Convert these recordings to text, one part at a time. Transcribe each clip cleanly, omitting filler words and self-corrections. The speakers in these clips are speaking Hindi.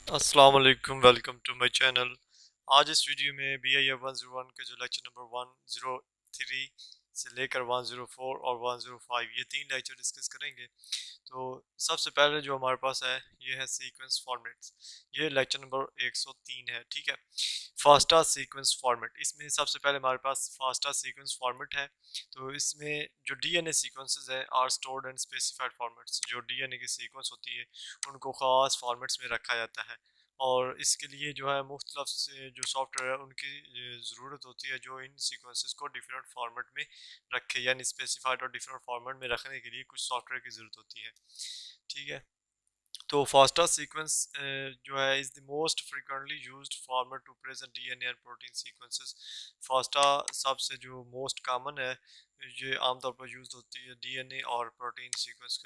अस्सलाम वालेकुम, वेलकम टू माय चैनल। आज इस वीडियो में BIF 101 के जो लेक्चर नंबर 103 से लेकर 104 और 105 ये तीन लेक्चर डिस्कस करेंगे। तो सबसे पहले जो हमारे पास है ये है सीक्वेंस फॉर्मेट्स। ये लेक्चर नंबर 103 है, ठीक है। फास्टा सीक्वेंस फॉर्मेट, इसमें सबसे पहले हमारे पास फास्टा सीक्वेंस फॉर्मेट है। तो इसमें जो डीएनए सीक्वेंसेस हैं are stored and specified formats. जो डीएनए की सीक्वेंस होती है उनको ख़ास फॉर्मेट्स में रखा जाता है, और इसके लिए जो है मुख्तलिफ से जो सॉफ्टवेयर है उनकी ज़रूरत होती है जो इन सीक्वेंसेस को डिफरेंट फॉर्मेट में रखे, यानी स्पेसिफाइड और डिफरेंट फॉर्मेट में रखने के लिए कुछ सॉफ्टवेयर की ज़रूरत होती है, ठीक है। तो फास्टा सीक्वेंस जो है is the most frequently used format to present DNA and protein sequences. FASTA सबसे जो मोस्ट कॉमन है, ये आमतौर पर यूज़ होती है डीएनए और प्रोटीन सीक्वेंस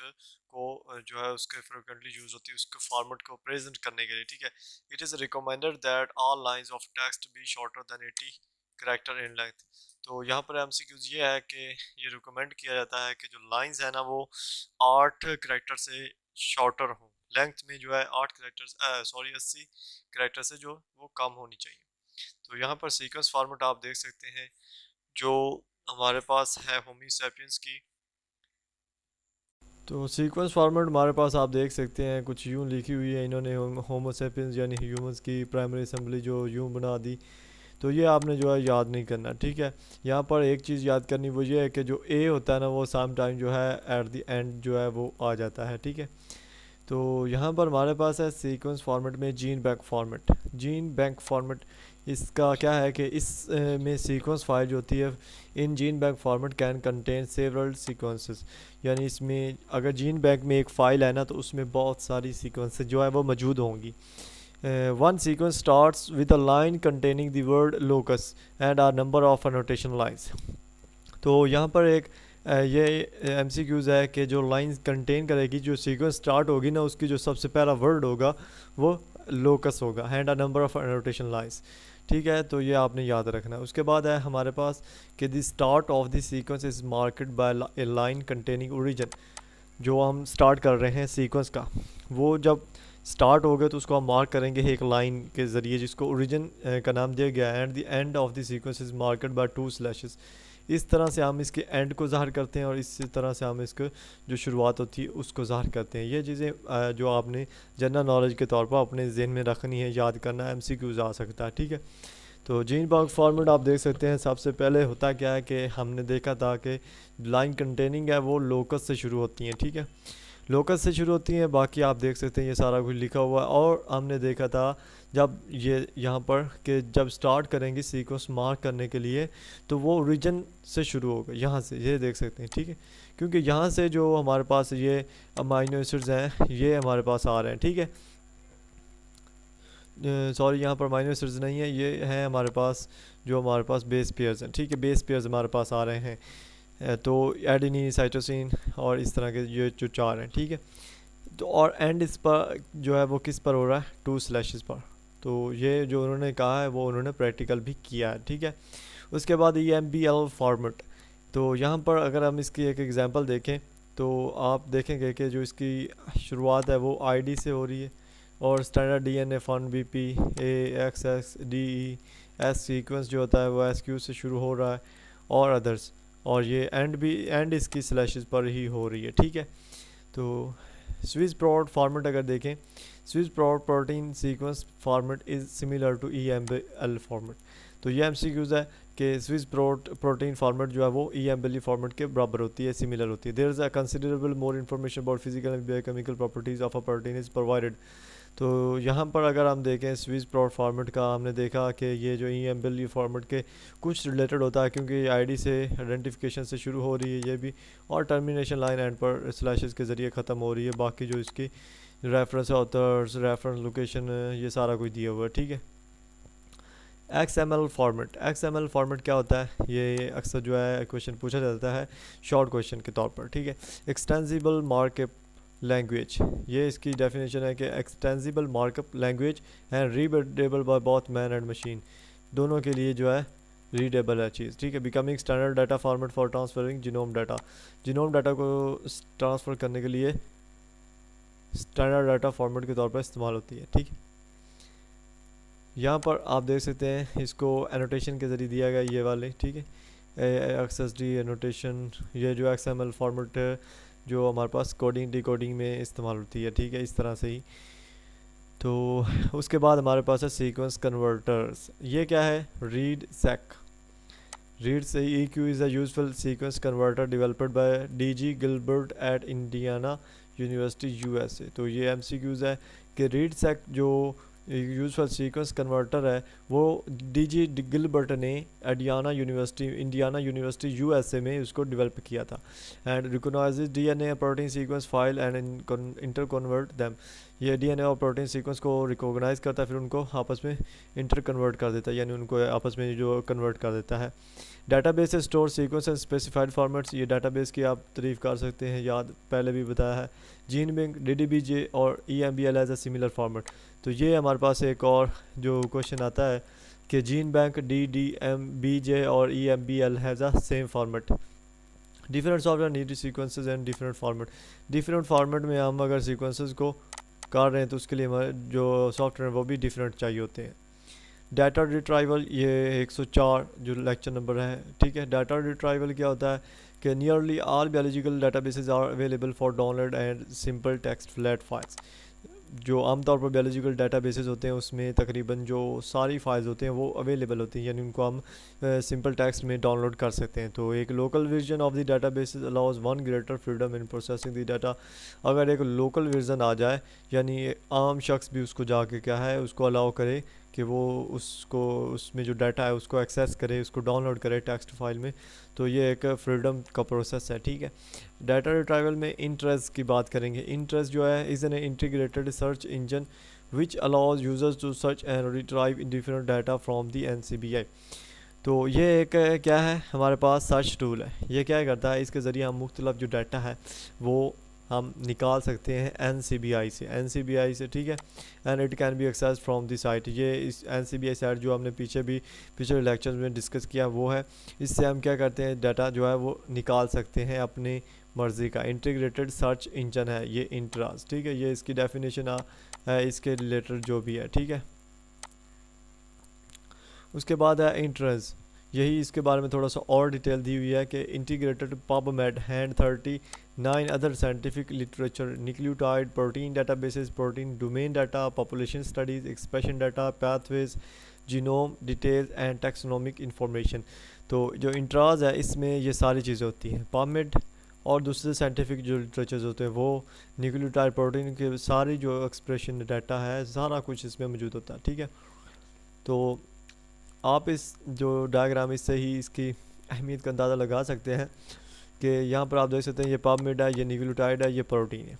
जो है उसके फ्रिक्वेंटली यूज़ होती है उसके फॉर्मेट को प्रेजेंट करने के लिए, ठीक है। It is recommended that all lines of text B shorter than 80 character in length. तो यहाँ पर एमसीक्यूज ये है कि ये रिकमेंड किया जाता है कि जो लाइंस है ना वो 8 कैरेक्टर से शॉर्टर हो, लेंथ में जो है 80 कैरेक्टर से जो वो कम होनी चाहिए। तो यहाँ पर सीक्वेंस फॉर्मेट आप देख सकते हैं जो हमारे पास है होमी सैपियंस की। तो सीक्वेंस फॉर्मेट हमारे पास आप देख सकते हैं कुछ यूं लिखी हुई है इन्होंने, होमो सैपियंस यानी ह्यूमंस की प्राइमरी असेंबली जो यूं बना दी। तो ये आपने जो है याद नहीं करना, ठीक है। यहाँ पर एक चीज़ याद करनी वो ये है कि जो ए होता है ना वो सम टाइम जो है एट द एंड जो है वो आ जाता है, ठीक है। तो यहाँ पर हमारे पास है सीक्वेंस फॉर्मेट में gene bank format. Gene bank format इसका क्या है कि इस में सीक्वेंस फाइल जो होती है in gene bank format can contain several sequences. यानी इसमें अगर जीन बैंक में एक फ़ाइल है ना तो उसमें बहुत सारी सीक्वेंसेस जो है वो मौजूद होंगी। One sequence starts with a line containing the word locus and are number of annotation lines. तो यहाँ पर एक ये एमसीक्यूज़ है कि जो लाइंस कंटेन करेगी, जो सीक्वेंस स्टार्ट होगी ना उसकी जो सबसे पहला वर्ड होगा वो लोकस होगा, hand a number of annotation lines, ठीक है। तो ये आपने याद रखना है। उसके बाद है हमारे पास कि the start of the sequence is marked by a line containing origin. जो हम स्टार्ट कर रहे हैं सीक्वेंस का, वो जब स्टार्ट हो गया तो उसको हम मार्क करेंगे एक लाइन के ज़रिए जिसको ओरिजिन का नाम दिया गया है। And the end of the sequence is marked by 2 slashes. इस तरह से हम इसके एंड को ज़ाहिर करते हैं और इसी तरह से हम इसको जो शुरुआत होती है उसको ज़ाहिर करते हैं। ये चीज़ें जो आपने जनरल नॉलेज के तौर पर अपने जहन में रखनी है, याद करना है, एमसीक्यूज आ सकता है, ठीक है। तो जीन बॉक्स फॉर्मेट आप देख सकते हैं सबसे पहले होता क्या है कि हमने देखा था कि लाइन कंटेनिंग है वो लोकस से शुरू होती हैं, ठीक है। लोकस से शुरू होती हैं, बाकी आप देख सकते हैं ये सारा कुछ लिखा हुआ है। और हमने देखा था जब ये यहाँ पर कि जब स्टार्ट करेंगे सीक्वेंस मार्क करने के लिए तो वो ओरिजिन से शुरू होगा, यहाँ से ये देख सकते हैं, ठीक है। क्योंकि यहाँ से जो हमारे पास ये अमाइनो एसिड्स हैं ये हमारे पास आ रहे हैं, ठीक है। सॉरी यहाँ पर अमाइनो एसिड्स नहीं है, ये हैं हमारे पास जो हमारे पास बेस पेयर्स हैं, ठीक है। बेस पेयर्स हमारे पास आ रहे हैं, तो एडेनिन, साइटोसिन और इस तरह के ये जो 4 हैं, ठीक है। तो और एंड इस पर जो है वो किस पर हो रहा है, 2 स्लैशेस पर। तो ये जो उन्होंने कहा है वो उन्होंने प्रैक्टिकल भी किया है, ठीक है। उसके बाद EMBL फॉर्मेट। तो यहाँ पर अगर हम इसकी एक एग्जांपल देखें तो आप देखेंगे कि जो इसकी शुरुआत है वो ID से हो रही है, और स्टैंडर्ड DNA फन BP AXXDES सीक्वेंस जो होता है वो SQ से शुरू हो रहा है और अदर्स। और ये एंड इसकी स्लैशेस पर ही हो रही है, ठीक है। तो स्विस प्रोट फॉर्मेट अगर देखें, Swiss Prot protein sequence format is similar to EMBL format. तो ये एमसीक्यूज़ है कि स्विस प्रोटीन फॉर्मेट जो है वो EMBL फॉर्मेट के बराबर होती है, सिमिलर होती है। There is a considerable more information about physical and biochemical properties of a protein is provided. तो यहाँ पर अगर हम देखें स्विस प्रोट फॉर्मेट का, हमने देखा कि ये जो EMBL फॉर्मेट के कुछ रिलेटेड होता है क्योंकि ID से आइडेंटिफिकेशन से शुरू हो रही है ये भी, और टर्मिनेशन लाइन एंड पर स्लैशेस के ज़रिए ख़त्म हो रही है। बाकी जो इसकी रेफरेंस ऑथर्स, रेफरेंस लोकेशन, ये सारा कुछ दिया हुआ है, ठीक है। XML फॉर्मेट, XML फॉर्मेट क्या होता है, ये अक्सर जो है क्वेश्चन पूछा जाता है शॉर्ट क्वेश्चन के तौर पर, ठीक है। एक्सटेंसिबल मार्कअप लैंग्वेज, ये इसकी डेफिनेशन है कि extensible markup language and readable by both man and machine, दोनों के लिए जो है रीडेबल है चीज़, ठीक है। Becoming standard data format for transferring genome data, genome data को ट्रांसफ़र करने के लिए स्टैंडर्ड डाटा फॉर्मेट के तौर पर इस्तेमाल होती है, ठीक है। यहाँ पर आप देख सकते हैं इसको एनोटेशन के ज़रिए दिया गया ये वाले, ठीक है, XSD एनोटेशन, ये जो XML फॉर्मेट है जो हमारे पास कोडिंग डिकोडिंग में इस्तेमाल होती है, ठीक है, इस तरह से ही। तो उसके बाद हमारे पास है सीक्वेंस कन्वर्टर्स। ये क्या है? Readseq. Readseq EQ is a useful sequence converter developed by DG Gilbert at Indiana University USA। तो ये MCQs है कि रीड सेक जो यूजफुल सीक्वेंस कन्वर्टर है वो DG गिलबर्ट ने इंडियाना यूनिवर्सिटी USA में उसको डेवलप किया था। And recognises DNA protein sequence file and inter convert them. ये DNA और प्रोटीन सीक्वेंस को रिकॉग्नाइज करता है, फिर उनको आपस में इंटर कन्वर्ट कर देता है, यानी उनको आपस में जो कन्वर्ट कर देता है। Database store sequence and specified formats. ये डाटाबेस की आप तारीफ कर सकते हैं, याद पहले भी बताया है। जीन बैंक, DDBJ और EMBL as a similar format. तो ये हमारे पास एक और जो क्वेश्चन आता है कि जीन बैंक, DDBJ और EMBL has a same format. Different software need sequences and different format. Different format में हम अगर सीक्वेंसेस को कर रहे हैं तो उसके लिए हमारे जो सॉफ्टवेयर वो भी डिफरेंट चाहिए होते हैं। डाटा रिट्राइवल, ये 104 जो लेक्चर नंबर है, ठीक है। डाटा रिट्राइवल क्या होता है कि nearly all biological databases are available for download and simple text flat files. जो आमतौर पर बायोलॉजिकल डाटाबेसेस होते हैं उसमें तकरीबन जो सारी फाइल्स होते हैं वो अवेलेबल होती हैं, यानी उनको हम सिंपल टेक्स्ट में डाउनलोड कर सकते हैं। तो एक local version of the databases allows one greater freedom in processing the data. अगर एक लोकल वर्जन आ जाए, यानी आम शख्स भी उसको जाके क्या है उसको अलाउ करे कि वो उसको उसमें जो डाटा है उसको एक्सेस करे, उसको डाउनलोड करे टेक्स्ट फाइल में, तो ये एक फ्रीडम का प्रोसेस है, ठीक है। डाटा रिट्राइवल में इंटरेस्ट की बात करेंगे। इंटरेस्ट जो है is an integrated search engine which allows users to search and retrieve different data from the NCBI। तो ये एक क्या है हमारे पास सर्च टूल है। ये क्या करता है, इसके ज़रिए हम मुख्तलिफ जो डाटा है वो हम निकाल सकते हैं NCBI से, ठीक है। And it can be access from the site. ये इस NCBI साइट जो हमने पिछले लेक्चर्स में डिस्कस किया वो है। इससे हम क्या करते हैं, डाटा जो है वो निकाल सकते हैं अपनी मर्ज़ी का। इंटीग्रेटेड सर्च इंजन है ये इंट्रास, ठीक है। ये इसकी डेफिनेशन है इसके रिलेटेड जो भी है, ठीक है। उसके बाद है इंट्रेंस। यही इसके बारे में थोड़ा सा और डिटेल दी हुई है कि integrated PubMed hand 39 other scientific literature, nucleotide protein databases, protein domain data, population studies, expression data, pathways, genome details and taxonomic information. तो जो इंट्राज है इसमें ये सारी चीज़ें होती हैं। पबमेड और दूसरे साइंटिफिक जो लिटरेचर्स होते हैं वो न्यूक्लियोटाइड प्रोटीन के सारी जो एक्सप्रेशन डाटा है सारा कुछ इसमें मौजूद होता है, ठीक है। तो आप इस जो डायग्राम इससे ही इसकी अहमियत का अंदाज़ा लगा सकते हैं कि यहाँ पर आप देख सकते हैं ये पबमेड है, ये न्यूक्लियोटाइड है, ये प्रोटीन है।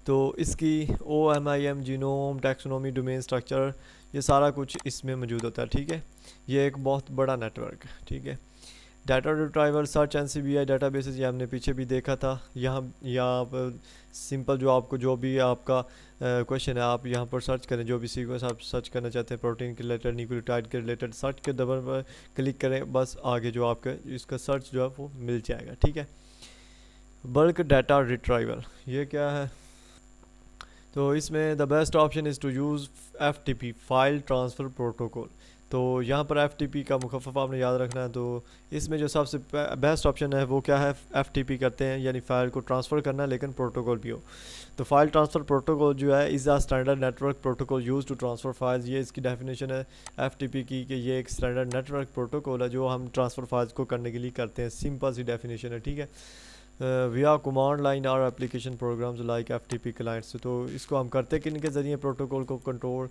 तो इसकी OMIM, genome, taxonomy, domain structure, ये सारा कुछ इसमें मौजूद होता है, ठीक है। ये एक बहुत बड़ा नेटवर्क है, ठीक है। Data retrieval search NCBI databases, ये हमने पीछे भी देखा था। यहाँ पर सिंपल जो आपको जो भी आपका क्वेश्चन है आप यहाँ पर सर्च करें, जो भी सीक्वेंस आप सर्च करना चाहते हैं प्रोटीन के रिलेटेड, न्यूक्लियोटाइड के रिलेटेड, सर्च के दबर पर क्लिक करें, बस आगे जो आपका इसका सर्च जो है वो मिल जाएगा, ठीक है। बल्क डाटा रिट्राइवल, ये क्या है? तो इसमें the best option is to use FTP file transfer protocol. तो यहाँ पर FTP का मुखफ़्फ़ आपने याद रखना है। तो इसमें जो सबसे बेस्ट ऑप्शन है वो क्या है, FTP करते हैं, यानी फ़ाइल को ट्रांसफ़र करना लेकिन प्रोटोकॉल भी हो। तो फाइल ट्रांसफ़र प्रोटोकॉल जो है is a standard network protocol use to transfer files. ये इसकी डेफिनेशन है FTP की कि ये एक स्टैंडर्ड नेटवर्क प्रोटोकॉल है जो हम ट्रांसफ़र फाइल्स को करने के लिए करते हैं। सिंपल सी डेफिनेशन है, ठीक है। विया कमांड लाइन और application programs like FTP clients. तो इसको हम करते किन के ज़रिए, प्रोटोकॉल को कंट्रोल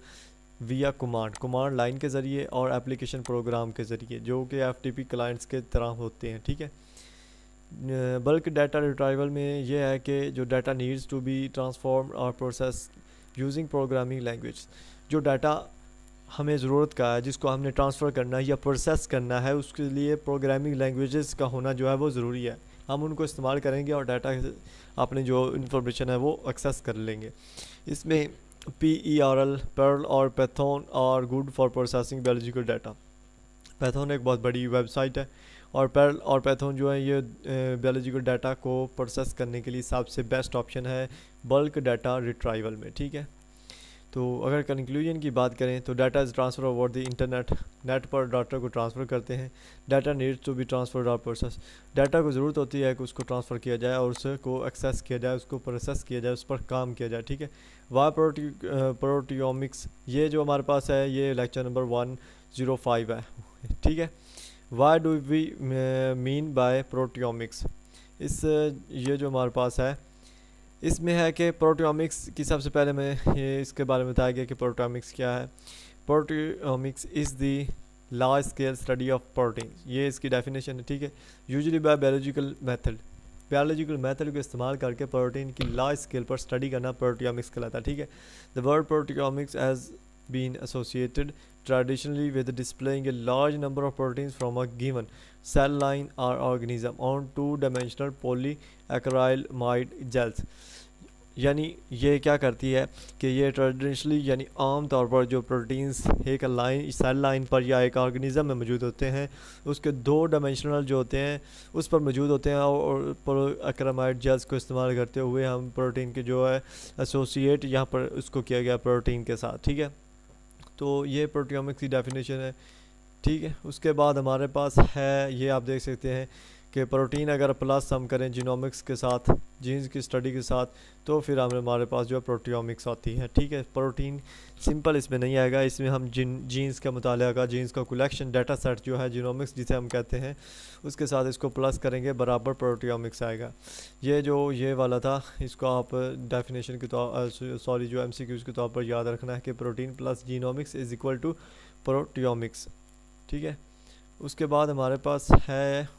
विया कमांड लाइन के ज़रिए और एप्लीकेशन प्रोग्राम के ज़रिए जो कि FTP क्लाइंट्स के तरह होते हैं, ठीक है। बल्क डाटा रिट्राइवल में ये है कि जो data needs to be transform और प्रोसेस यूजिंग प्रोग्रामिंग लैंग्वेज। जो डाटा हमें ज़रूरत का है, जिसको हमने ट्रांसफ़र करना है या प्रोसेस करना है, उसके लिए प्रोग्रामिंग लैंग्वेजेस का होना जो है वो ज़रूरी है। हम उनको इस्तेमाल करेंगे और डाटा अपने जो इन्फॉर्मेशन है वो एक्सेस कर लेंगे। इसमें PERL, पर्ल और पैथन और good for processing biological data. Python एक बहुत बड़ी वेबसाइट है और पर्ल और पैथन जो है ये बायोलॉजिकल डाटा को प्रोसेस करने के लिए सबसे बेस्ट ऑप्शन है बल्क डाटा रिट्राइवल में, ठीक है। तो अगर कंक्लूजन की बात करें तो data is transfer over the internet, net पर डाटा को ट्रांसफ़र करते हैं। Data needs to be transferred और प्रोसेस, डाटा को ज़रूरत होती है कि उसको ट्रांसफ़र किया जाए और उसको एक्सेस किया जाए, उसको प्रोसेस किया जाए, उस पर काम किया जाए, ठीक है। वाई प्रोटियोमिक्स, ये जो हमारे पास है ये लेक्चर नंबर 105 है, ठीक है। Why do we mean by proteomics, इस ये जो हमारे पास है इसमें है कि प्रोटियोमिक्स की सबसे पहले मैं ये इसके बारे में बताया गया कि प्रोटियोमिक्स क्या है। Proteomics is the large scale study of protein, ये इसकी डेफिनेशन है, ठीक है। Usually by biological method, biological method को इस्तेमाल करके प्रोटीन की लार्ज स्केल पर स्टडी करना प्रोटियोमिक्स कहलाता है, ठीक है। The word proteomics has been associated traditionally with displaying a large number of proteins from a given cell line or organism on two-dimensional polyacrylamide gels। यानी ये क्या करती है कि ये ट्रेडिशनली यानी आम तौर पर जो प्रोटीन्स एक लाइन सेल लाइन पर या एक ऑर्गेनिज्म में मौजूद होते हैं उसके 2 डायमेंशनल जो होते हैं उस पर मौजूद होते हैं और पोलीएक्रिलामाइड जेल्स को इस्तेमाल करते हुए हम प्रोटीन के जो है एसोसिएट यहाँ पर उसको किया गया प्रोटीन के साथ, ठीक है। तो ये प्रोटियोमिक्स की डेफिनेशन है, ठीक है। उसके बाद हमारे पास है ये आप देख सकते हैं कि प्रोटीन अगर प्लस हम करें जीनोमिक्स के साथ, जीन्स की स्टडी के साथ, तो फिर हमारे पास जो है प्रोटियोमिक्स आती है, ठीक है। प्रोटीन सिंपल इसमें नहीं आएगा, इसमें हम जीन्स का मुताला का जीन्स का कलेक्शन डाटा सेट जो है जीनोमिक्स जिसे हम कहते हैं उसके साथ इसको प्लस करेंगे बराबर प्रोटियोमिक्स आएगा। ये जो ये वाला था इसको आप डेफिनेशन के तौर सॉरी जो MCQs के तौर पर याद रखना है कि protein plus genomics is equal to proteomics, ठीक है। उसके बाद हमारे पास है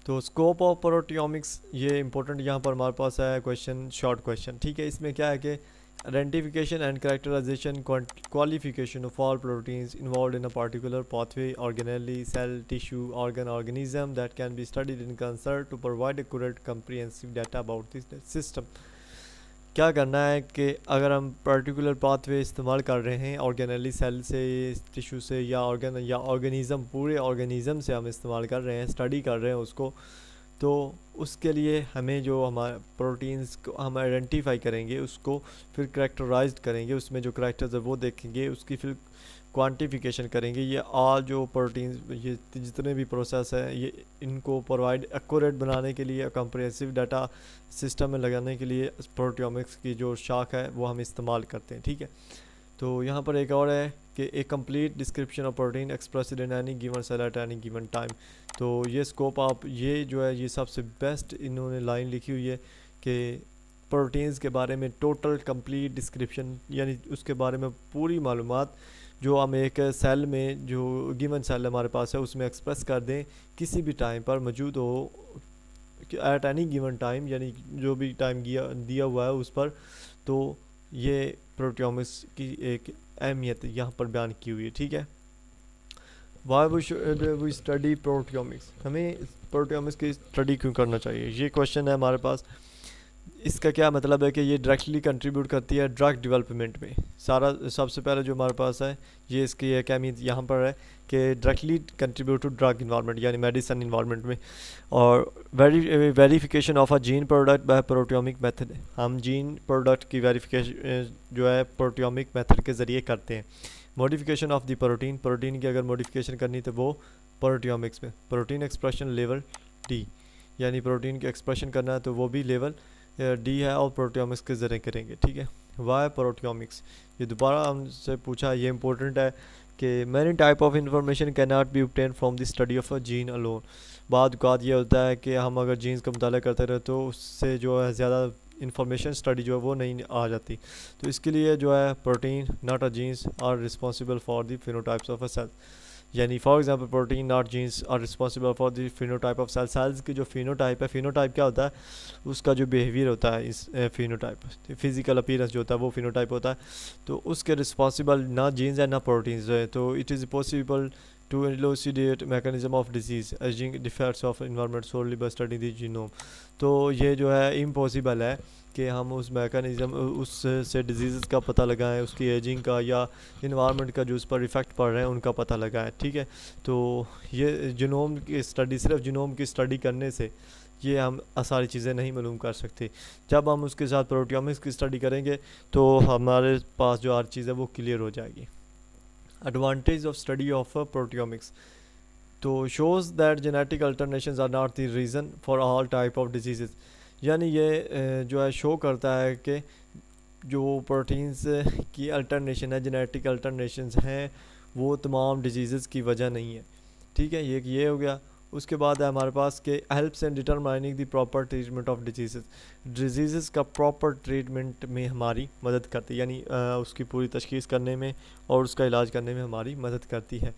तो स्कोप ऑफ प्रोटियोमिक्स, ये इंपॉर्टेंट यहाँ पर हमारे पास है क्वेश्चन, शॉर्ट क्वेश्चन, ठीक है। इसमें क्या है कि identification and characterisation qualification of all proteins involve in a particular pathway organelle cell tissue organ organism that can be studied in concert to provide accurate comprehensive data about this system. क्या करना है कि अगर हम पर्टिकुलर पाथवे इस्तेमाल कर रहे हैं ऑर्गेनेली सेल से, टिश्यू से या ऑर्गन या ऑर्गेनिज़म, पूरे ऑर्गेनिज़म से हम इस्तेमाल कर रहे हैं, स्टडी कर रहे हैं उसको, तो उसके लिए हमें जो हमारे प्रोटीन्स को हम आइडेंटिफाई करेंगे, उसको फिर करेक्टराइज्ड करेंगे, उसमें जो करेक्टर्स है वो देखेंगे, उसकी फिर क्वांटिफिकेशन करेंगे। ये ऑल जो प्रोटीन्स ये जितने भी प्रोसेस हैं ये इनको प्रोवाइड एक्यूरेट बनाने के लिए, कम्प्रिहेंसिव डाटा सिस्टम में लगाने के लिए प्रोटियोमिक्स की जो शाख है वो हम इस्तेमाल करते हैं, ठीक है। तो यहाँ पर एक और है कि a complete description of protein expressed in any given cell at any given time. तो ये स्कोप आप ये जो है ये सबसे बेस्ट इन्होंने लाइन लिखी हुई है कि प्रोटीन्स के बारे में टोटल कंप्लीट डिस्क्रिप्शन, यानी उसके बारे में पूरी मालूमात जो हम एक सेल में जो गिवन सेल हमारे पास है उसमें एक्सप्रेस कर दें, किसी भी टाइम पर मौजूद हो एट एनी गिवन टाइम, यानी जो भी टाइम दिया हुआ है उस पर। तो ये प्रोटियोमिक्स की एक अहमियत यहाँ पर बयान की हुई है, ठीक है। वाई वी स्टडी प्रोटियोमिक्स, हमें प्रोटियोमिक्स की स्टडी क्यों करना चाहिए, ये क्वेश्चन है हमारे पास। इसका क्या मतलब है कि ये डायरेक्टली कंट्रीब्यूट करती है ड्रग डेवलपमेंट में। सारा सबसे पहले जो हमारे पास है ये इसकी एक अहमियत यहाँ पर है कि directly contribute to drug environment यानी मेडिसिन इन्वायरमेंट में। और verification of a gene product by proteomic method, हम जीन प्रोडक्ट की वेरिफिकेशन जो है प्रोटियोमिक मेथड के ज़रिए करते हैं। Modification of the protein, protein की अगर मॉडिफिकेशन करनी तो वो प्रोटियोमिक्स में। प्रोटीन एक्सप्रेशन लेवल D, यानी प्रोटीन की एक्सप्रेशन करना है तो वो भी लेवल D है और प्रोटियोमिक्स के ज़रिए करेंगे, ठीक है। वाई प्रोटियोमिक्स, ये दोबारा हमसे पूछा, ये इंपॉर्टेंट है कि many type of information can not be obtain from the study of a gene alone. बाद ये होता है कि हम अगर जीन्स का मुताला करते रहे तो उससे जो है ज़्यादा इंफॉर्मेशन स्टडी जो है वो नहीं आ जाती। तो इसके लिए जो है protein not a genes are responsible for the phenotypes of a cell, यानी for example protein not genes are responsible for the phenotype of cell. Cells की जो फिनोटाइप है, फिनोटाइप क्या होता है, उसका जो बिहेवियर होता है, इस फिनोटाइप फिजिकल अपीयरेंस जो होता है वो फिनोटाइप होता है। तो उसके रिस्पॉन्सिबल ना जीन्स है ना प्रोटीन्स है। तो it is possible to elucidate mechanism of disease aging defects of environment solely by studying the genome। तो ये जो है इम्पॉसिबल है कि हम उस मैकेनिज़्म उससे डिजीज़ का पता लगाएं, उसकी एजिंग का या इन्वायरमेंट का जो उस पर इफ़ेक्ट पड़ रहे हैं उनका पता लगाएं, ठीक है। तो ये जीनोम की स्टडी, सिर्फ जीनोम की स्टडी करने से ये हम सारी चीज़ें नहीं मालूम कर सकते। जब हम उसके साथ प्रोटियोमिक्स की स्टडी करेंगे तो हमारे पास जो हर चीज़ है वो क्लियर हो जाएगी। Advantage of study of proteomics, तो shows that genetic alternations are not the reason for all type of diseases, यानी ये जो है शो करता है कि जो प्रोटीन्स की अल्टरनेशन है, जेनेटिक अल्टरनेशंस हैं, वो तमाम डिजीज़ की वजह नहीं है। ठीक है, ये हो गया। उसके बाद है हमारे पास के helps in determining the proper treatment of disease का प्रॉपर ट्रीटमेंट में हमारी मदद करती है, यानी उसकी पूरी तशखीस करने में और उसका इलाज करने में हमारी मदद करती है।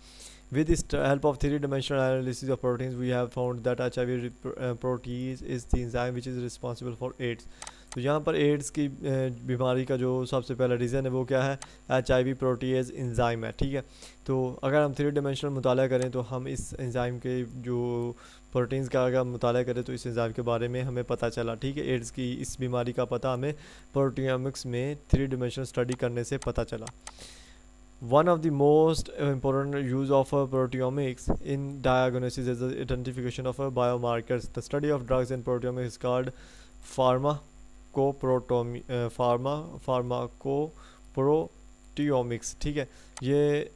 With the help of three-dimensional analysis of proteins, we have found that HIV protease is the enzyme which is responsible for AIDS. तो यहाँ पर एड्स की बीमारी का जो सबसे पहला रीज़न है वो क्या है, HIV प्रोटीएज एंजाइम है। ठीक है, तो अगर हम थ्री डिमेंशनल मुताला करें तो हम इस एंजाइम के जो प्रोटीन्स का अगर मुताला करें तो इस एंजाइम के बारे में हमें पता चला। ठीक है, एड्स की इस बीमारी का पता हमें प्रोटियोमिक्स में थ्री डिमेंशनल स्टडी करने से पता चला। One of the most important use of proteomics in diagnosis is the identification of biomarkers. The study of drugs in proteomics is called pharmacoproteomics. ठीक है, ये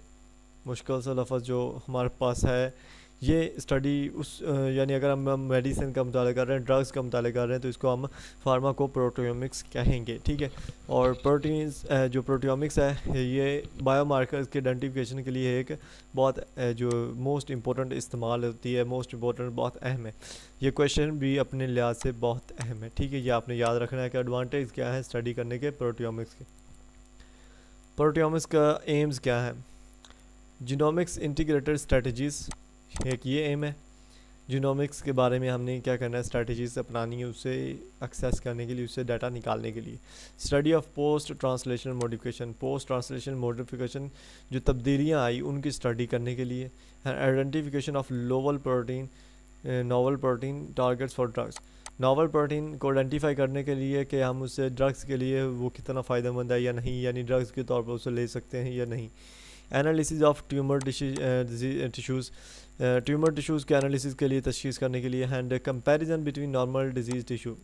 मुश्किल सा लफ्ज़ जो हमारे पास है, ये स्टडी उस यानी अगर हम मेडिसिन का मुताला कर रहे हैं, ड्रग्स का मुताला कर रहे हैं, तो इसको हम फार्माकोप्रोटियोमिक्स कहेंगे। ठीक है, और प्रोटीन्स जो प्रोटियोमिक्स है ये बायोमार्कर्स के आइडेंटिफिकेशन के लिए एक बहुत जो मोस्ट इम्पोर्टेंट इस्तेमाल होती है, मोस्ट इम्पोर्टेंट, बहुत अहम है। ये क्वेश्चन भी अपने लिहाज से बहुत अहम है। ठीक है, ये आपने याद रखना है कि एडवांटेज क्या है स्टडी करने के प्रोटियोमिक्स के। प्रोटियोमिक्स का एम्स क्या है, जीनोमिक्स इंटीग्रेटेड स्ट्रेटजीज़, एक ये एम है। जीनोमिक्स के बारे में हमने क्या करना है, स्ट्रेटजीज अपनानी है उसे एक्सेस करने के लिए, उससे डाटा निकालने के लिए। Study of post translational modification, post translational modification जो तब्दीलियाँ आई उनकी स्टडी करने के लिए। Identification of novel protein targets for drugs, novel protein को आइडेंटिफाई करने के लिए कि हम उससे ड्रग्स के लिए वो कितना फ़ायदेमंद है या नहीं, यानी ड्रग्स के तौर पर उसे ले सकते हैं या नहीं। Analysis of tumour tissues, tumour tissues के एनालिसिस के लिए तशखीस करने के लिए। And comparison between normal disease tissue,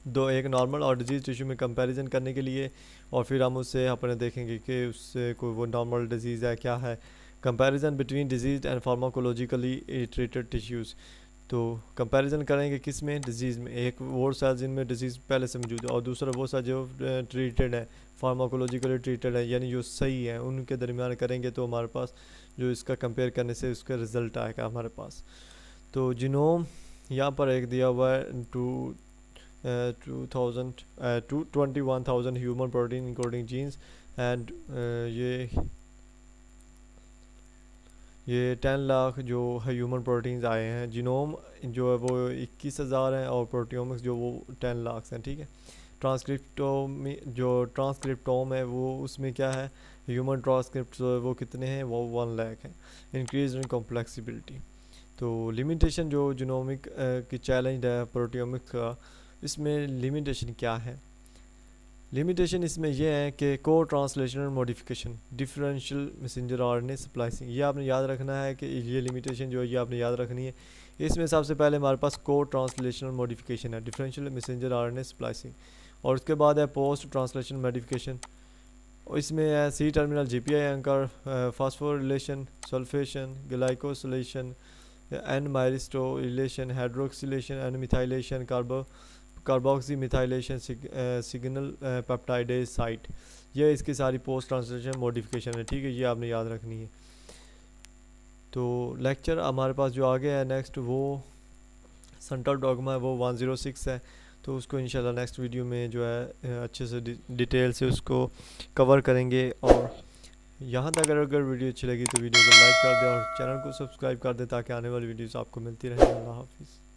दो एक नॉर्मल और डिजीज़ टिश्यू में कंपैरिजन करने के लिए, और फिर हम उससे अपने देखेंगे कि उससे कोई वो नॉर्मल डिजीज़ है क्या है। Comparison between disease and pharmacologically treated tissues, तो कंपैरिजन करेंगे किस में, डिजीज़ में। एक वो सेल जिनमें डिजीज़ पहले से मौजूद है और दूसरा वो सेल जो ट्रीटेड है, फार्माकोलॉजिकली ट्रीटेड है, यानी जो सही है, उनके दरमियान करेंगे तो हमारे पास जो इसका कंपेयर करने से उसका रिज़ल्ट आएगा हमारे पास। तो जीनोम यहाँ पर एक दिया हुआ है 21,000 human protein including genes, and ये 10 लाख जो है ह्यूमन प्रोटीन्स आए हैं। जीनोम जो है वो 21,000 हैं और प्रोटियोमिक्स जो वो 10 लाख हैं। ठीक है, ट्रांसक्रिप्टोम है वो उसमें क्या है, ह्यूमन ट्रांसक्रिप्ट वो कितने हैं, वो 1 लाख हैं। इंक्रीज इन कॉम्प्लेक्सिबिलिटी, तो लिमिटेशन जो जीनोमिक की चैलेंज है प्रोटियोमिक्स का, इसमें लिमिटेशन क्या है। लिमिटेशन इसमें यह है कि को translational modification, differential messenger RNA splicing, ये आपने याद रखना है कि ये लिमिटेशन जो है ये आपने याद रखनी है। इसमें सबसे पहले हमारे पास को ट्रांसलेशनल मॉडिफिकेशन है, डिफरेंशियल मैसेंजर आरएनए स्प्लाइसिंग, और उसके बाद है पोस्ट ट्रांसलेशनल मॉडिफिकेशन, और इसमें है C terminal GPI anchor, phosphorylation, sulphation, glycosylation, N myristoylation, hydroxylation, N methylation, carboxy methylation, signal peptidase site, ये इसकी सारी पोस्ट ट्रांसलेशन मॉडिफिकेशन है। ठीक है, ये आपने याद रखनी है। तो लेक्चर हमारे पास जो आगे है नेक्स्ट, वो सेंट्रल डॉगमा है, वो 106 है, तो उसको इंशाल्लाह नेक्स्ट वीडियो में जो है अच्छे से डिटेल से उसको कवर करेंगे। और यहाँ तक अगर वीडियो अच्छी लगी तो वीडियो को लाइक कर दें और चैनल को सब्सक्राइब कर दें ताकि आने वाली वीडियोस आपको मिलती रहे। अल्लाह हाफिज़।